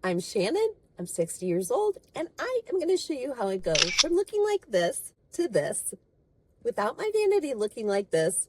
I'm Shannon, I'm 60 years old, and I am going to show you how I go from looking like this to this without my vanity looking like this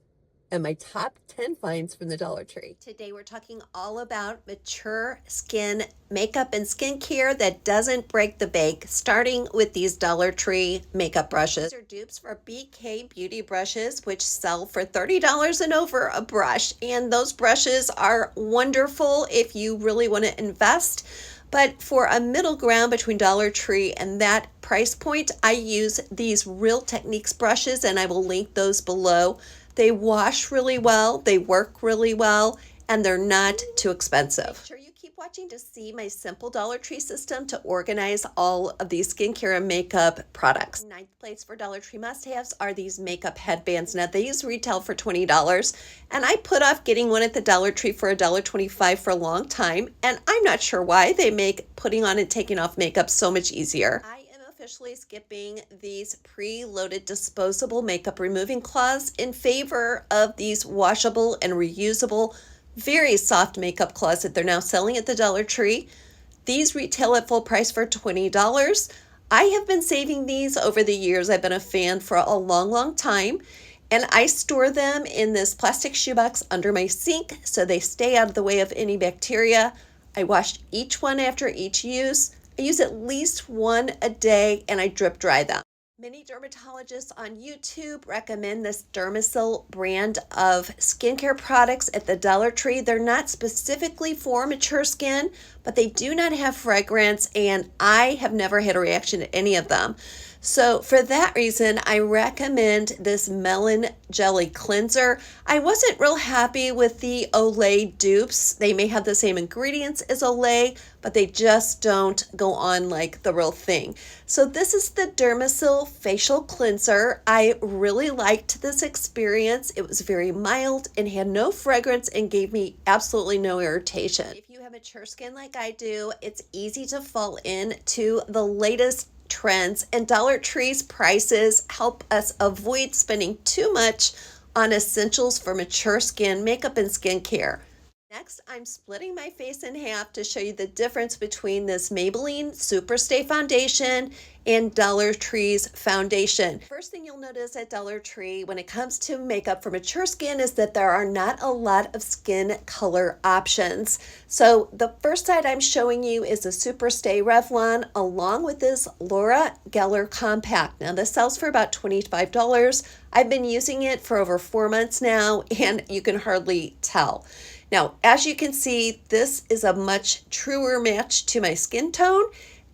and my top 10 finds from the Dollar Tree. Today we're talking all about mature skin makeup and skincare that doesn't break the bank, starting with these Dollar Tree makeup brushes. These are dupes for BK Beauty brushes, which sell for $30 and over a brush. And those brushes are wonderful if you really want to invest. But for a middle ground between Dollar Tree and that price point, I use these Real Techniques brushes, and I will link those below. They wash really well, they work really well, and they're not too expensive. Make sure you keep watching to see my simple Dollar Tree system to organize all of these skincare and makeup products. Ninth place for Dollar Tree must-haves are these makeup headbands. Now, these retail for $20, and I put off getting one at the Dollar Tree for $1.25 for a long time, and I'm not sure why. They make putting on and taking off makeup so much easier. I am officially skipping these pre-loaded disposable makeup removing cloths in favor of these washable and reusable, very soft makeup cloths that they're now selling at the Dollar Tree. These retail at full price for $20. I have been saving these over the years. I've been a fan for a long time, and I store them in this plastic shoebox under my sink so they stay out of the way of any bacteria. I wash each one after each use. I use at least one a day, and I drip dry them. Many dermatologists on YouTube recommend this Dermacil brand of skincare products at the Dollar Tree. They're not specifically for mature skin, but they do not have fragrance, and I have never had a reaction to any of them. So for that reason, I recommend this Melon Jelly Cleanser. I wasn't real happy with the Olay dupes. They may have the same ingredients as Olay, but they just don't go on like the real thing. So this is the Dermacil Facial Cleanser. I really liked this experience. It was very mild and had no fragrance and gave me absolutely no irritation. If you have mature skin like I do, it's easy to fall into the latest trends, and Dollar Tree's prices help us avoid spending too much on essentials for mature skin makeup and skincare. Next, I'm splitting my face in half to show you the difference between this Maybelline SuperStay foundation and Dollar Tree's foundation. First thing you'll notice at Dollar Tree when it comes to makeup for mature skin is that there are not a lot of skin color options. So the first side I'm showing you is the SuperStay Revlon along with this Laura Geller Compact. Now this sells for about $25. I've been using it for over 4 months now, and you can hardly tell. Now, as you can see, this is a much truer match to my skin tone.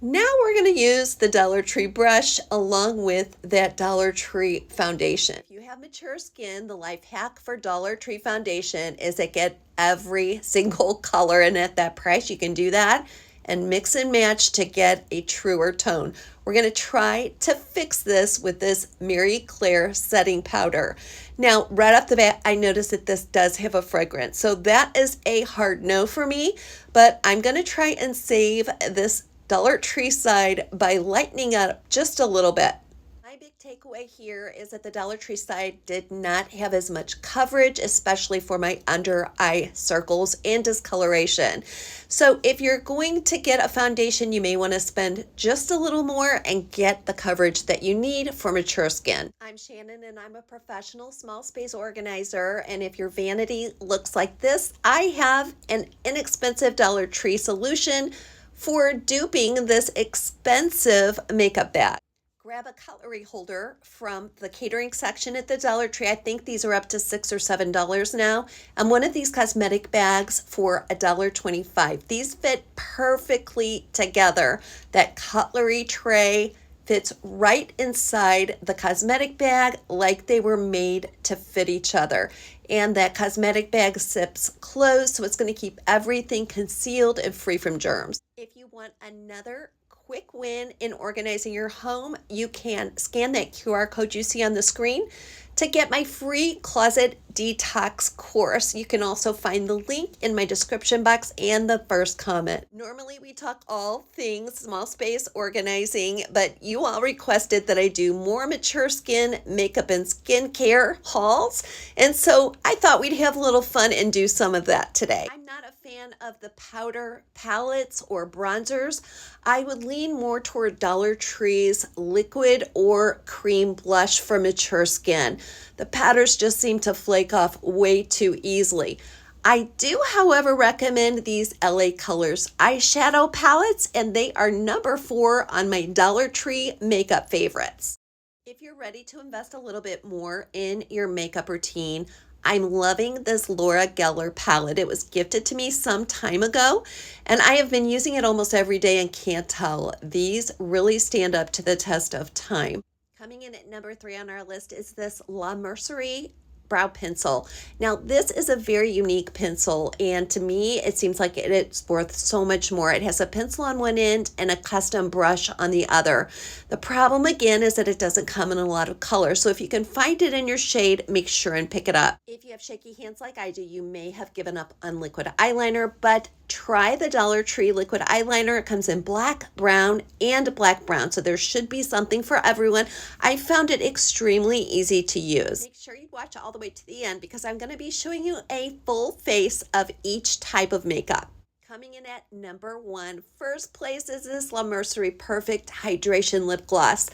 Now we're going to use the Dollar Tree brush along with that Dollar Tree foundation. If you have mature skin, the life hack for Dollar Tree foundation is to get every single color, and at that price you can do that and mix and match to get a truer tone. We're going to try to fix this with this Mary Claire setting powder. Now, right off the bat, I noticed that this does have a fragrance. So that is a hard no for me, but I'm going to try and save this Dollar Tree side by lightening up just a little bit. My big takeaway here is that the Dollar Tree side did not have as much coverage, especially for my under eye circles and discoloration. So if you're going to get a foundation, you may want to spend just a little more and get the coverage that you need for mature skin. I'm Shannon, and I'm a professional small space organizer. And if your vanity looks like this, I have an inexpensive Dollar Tree solution for duping this expensive makeup bag. Grab a cutlery holder from the catering section at the Dollar Tree. I think these are up to $6 or $7 now. And one of these cosmetic bags for $1.25. These fit perfectly together. That cutlery tray fits right inside the cosmetic bag like they were made to fit each other. And that cosmetic bag zips closed, so it's going to keep everything concealed and free from germs. If you want another quick win in organizing your home, you can scan that QR code you see on the screen to get my free closet detox course. You can also find the link in my description box and the first comment. Normally we talk all things small space organizing, but you all requested that I do more mature skin makeup and skincare hauls, and so I thought we'd have a little fun and do some of that today. I'm not a fan of the powder palettes or bronzers, I would lean more toward Dollar Tree's liquid or cream blush for mature skin. The powders just seem to flake off way too easily. I do, however, recommend these LA Colors eyeshadow palettes, and they are number 4 on my Dollar Tree makeup favorites. If you're ready to invest a little bit more in your makeup routine, I'm loving this Laura Geller palette. It was gifted to me some time ago, and I have been using it almost every day and can't tell. These really stand up to the test of time. Coming in at number 3 on our list is this La Mercerie brow pencil. Now, this is a very unique pencil, and to me, it seems like it's worth so much more. It has a pencil on one end and a custom brush on the other. The problem, again, is that it doesn't come in a lot of colors, so if you can find it in your shade, make sure and pick it up. If you have shaky hands like I do, you may have given up on liquid eyeliner, but try the Dollar Tree liquid eyeliner. It comes in black, brown, and black brown, so there should be something for everyone. I found it extremely easy to use. Make sure you watch all the way to the end because I'm going to be showing you a full face of each type of makeup. Coming in at number 1, first place is this La Mercerie Perfect Hydration Lip Gloss.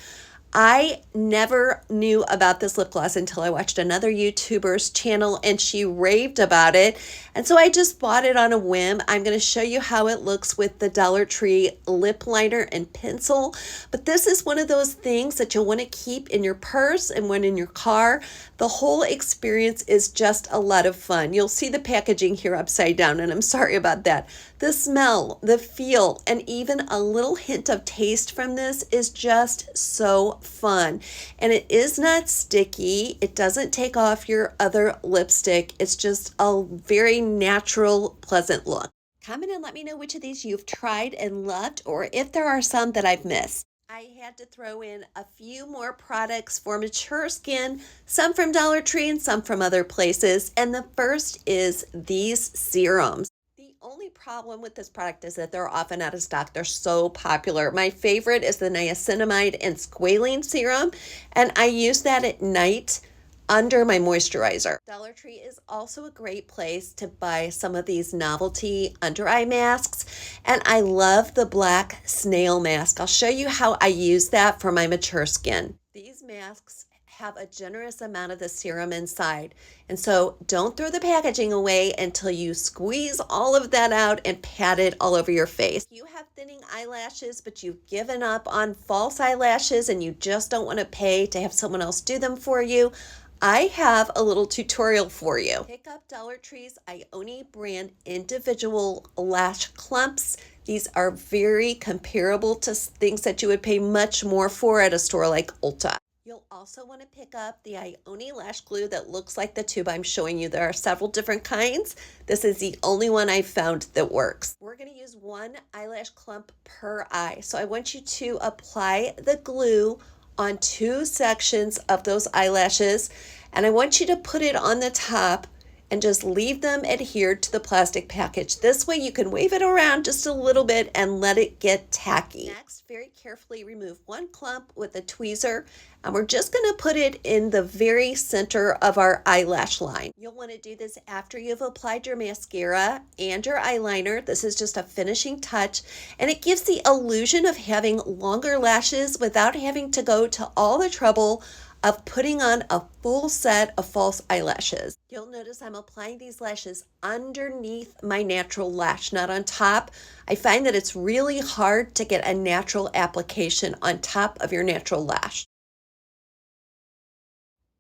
I never knew about this lip gloss until I watched another YouTuber's channel and she raved about it. And so I just bought it on a whim. I'm going to show you how it looks with the Dollar Tree lip liner and pencil. But this is one of those things that you'll want to keep in your purse and when in your car. The whole experience is just a lot of fun. You'll see the packaging here upside down, and I'm sorry about that. The smell, the feel, and even a little hint of taste from this is just so fun. And it is not sticky. It doesn't take off your other lipstick. It's just a very natural, pleasant look. Comment and let me know which of these you've tried and loved, or if there are some that I've missed. I had to throw in a few more products for mature skin, some from Dollar Tree and some from other places. And the first is these serums. The only problem with this product is that they're often out of stock. They're so popular. My favorite is the niacinamide and squalene serum, and I use that at night under my moisturizer. Dollar Tree is also a great place to buy some of these novelty under eye masks, and I love the black snail mask. I'll show you how I use that for my mature skin. These masks have a generous amount of the serum inside, and so don't throw the packaging away until you squeeze all of that out and pat it all over your face. If you have thinning eyelashes but you've given up on false eyelashes and you just don't want to pay to have someone else do them for you, I have a little tutorial for you. Pick up Dollar Tree's Ioni brand individual lash clumps. These are very comparable to things that you would pay much more for at a store like Ulta. You'll also want to pick up the Ioni lash glue that looks like the tube I'm showing you. There are several different kinds. This is the only one I've found that works. We're going to use 1 eyelash clump per eye. So I want you to apply the glue on 2 sections of those eyelashes, and I want you to put it on the top and just leave them adhered to the plastic package. This way you can wave it around just a little bit and let it get tacky. Next, very carefully remove 1 clump with a tweezer, and we're just going to put it in the very center of our eyelash line. You'll want to do this after you've applied your mascara and your eyeliner. This is just a finishing touch, and it gives the illusion of having longer lashes without having to go to all the trouble of putting on a full set of false eyelashes. You'll notice I'm applying these lashes underneath my natural lash, not on top. I find that it's really hard to get a natural application on top of your natural lash.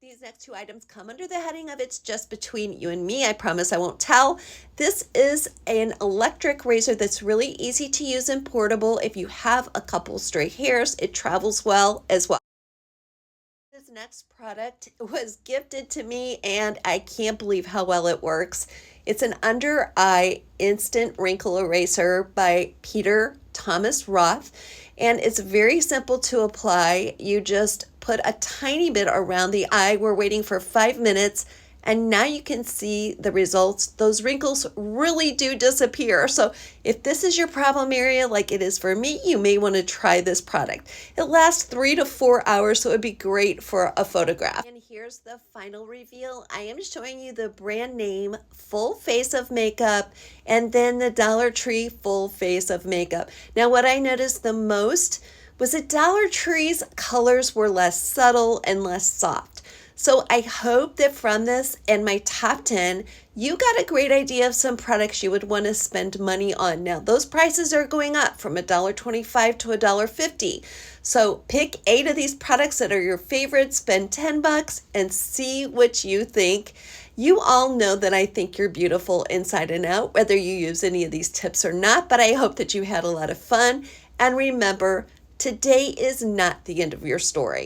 These next 2 items come under the heading of it's just between you and me. I promise I won't tell. This is an electric razor that's really easy to use and portable. If you have a couple stray hairs, it travels well as well. This next product was gifted to me and I can't believe how well it works. It's an under eye instant wrinkle eraser by Peter Thomas Roth, and it's very simple to apply. You just put a tiny bit around the eye. We're waiting for 5 minutes And now you can see the results. Those wrinkles really do disappear. So if this is your problem area like it is for me, you may want to try this product. It lasts 3 to 4 hours, so it would be great for a photograph. And here's the final reveal. I am showing you the brand name full face of makeup and then the Dollar Tree full face of makeup. Now what I noticed the most was that Dollar Tree's colors were less subtle and less soft. So I hope that from this and my top 10, you got a great idea of some products you would want to spend money on. Now, those prices are going up from $1.25 to $1.50. So pick 8 of these products that are your favorites, spend $10 and see what you think. You all know that I think you're beautiful inside and out, whether you use any of these tips or not, but I hope that you had a lot of fun. And remember, today is not the end of your story.